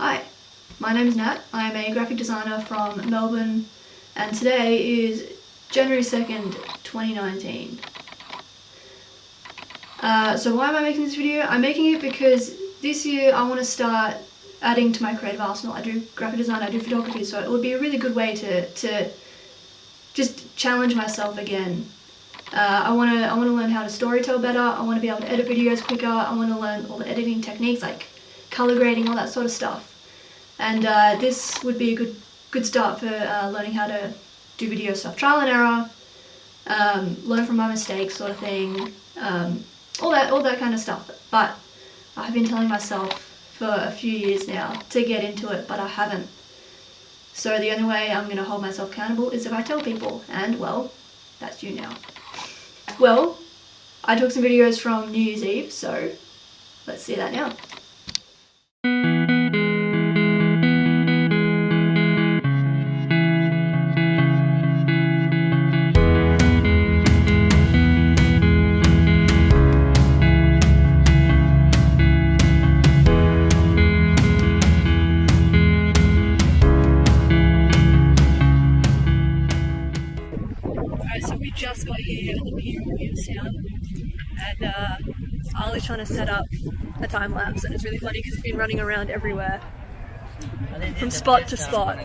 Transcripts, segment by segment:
Hi, my name is Nat. I'm a graphic designer from Melbourne and today is January 2nd, 2019. So why am I making this video? I'm making it because this year I want to start adding to my creative arsenal. I do graphic design, I do photography, so it would be a really good way to just challenge myself again. I want to learn how to storytell better. I want to be able to edit videos quicker. I want to learn all the editing techniques like color grading, all that sort of stuff. And this would be a good start for learning how to do video stuff, trial and error, learn from my mistakes, sort of thing, all that kind of stuff. But I've been telling myself for a few years now to get into it, but I haven't. So the only way I'm going to hold myself accountable is if I tell people, and well, that's you now. Well, I took some videos from New Year's Eve, so let's see that now. So we just got here at the pier in Williamstown, and Ali's trying to set up a time lapse, and it's really funny because it's been running around everywhere, from spot to spot.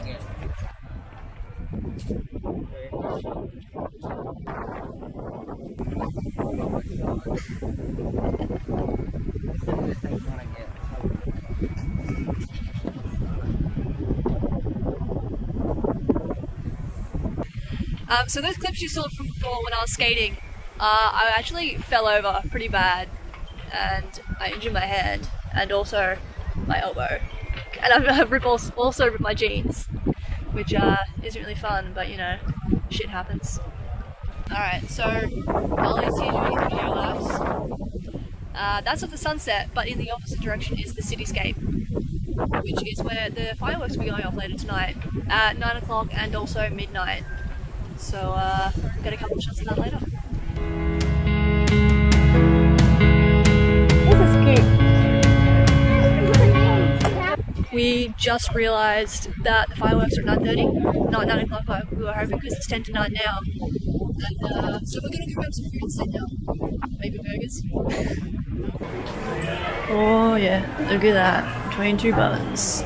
So those clips you saw from before when I was skating, I actually fell over pretty bad and I injured my hand and also my elbow, and I've also ripped my jeans, which isn't really fun, but you know, shit happens. Alright, so Ali's here doing the video laps. That's at the sunset, but in the opposite direction is the cityscape, which is where the fireworks will be going off later tonight at 9 o'clock and also midnight. So, get a couple of shots of that later. This is cute. We just realised that the fireworks are at 9:30, not 9 o'clock, but we were hoping because it's 10 to 9 now. And so we're going to go grab some food instead now. Maybe burgers. Oh yeah, look at that. Between two buns.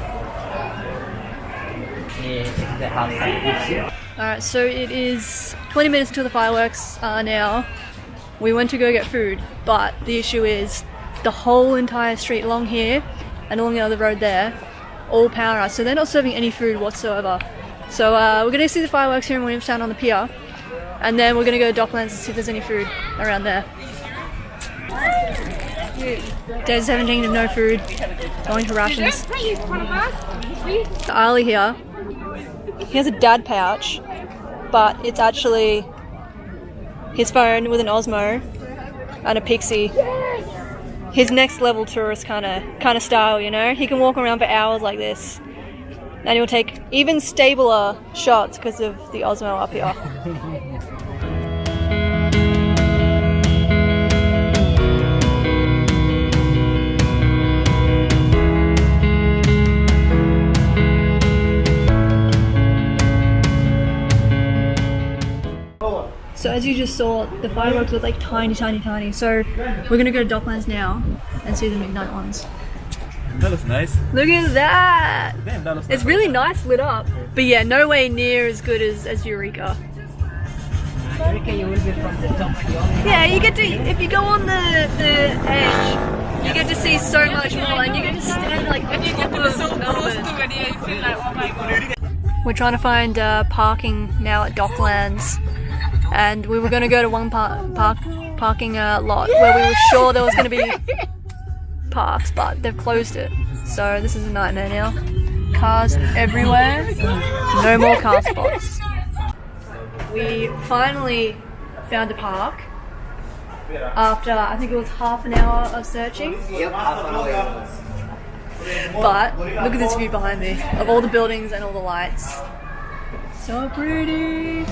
Alright, so it is 20 minutes until the fireworks are now. We went to go get food, but the issue is the whole entire street along here and along the other road there, all power, so they're not serving any food whatsoever. So we're going to see the fireworks here in Williamstown on the pier, and then we're going to go to Docklands and see if there's any food around there. Day 17 of no food, going to rations. Ali here, he has a dad pouch, but it's actually his phone with an Osmo and a Pixie. His next level tourist kind of style, you know? He can walk around for hours like this, and he'll take even stabler shots because of the Osmo up here. So as you just saw, the fireworks were like tiny. So we're gonna go to Docklands now and see the midnight ones. That looks nice. Look at that! Damn, that looks it's really nice lit up. But yeah, no way near as good as Eureka. Eureka, you will be from the top. Yeah, you get to, if you go on the edge, you get to see so much more, and you get to stand like at the top of Melbourne. Oh my god. We're trying to find parking now at Docklands. And we were going to go to one parking lot where we were sure there was going to be parks, but they've closed it. So this is a nightmare now. Cars everywhere, no more car spots. We finally found a park after I think it was half an hour of searching. Yep, half an hour. But look at this view behind me of all the buildings and all the lights. So pretty.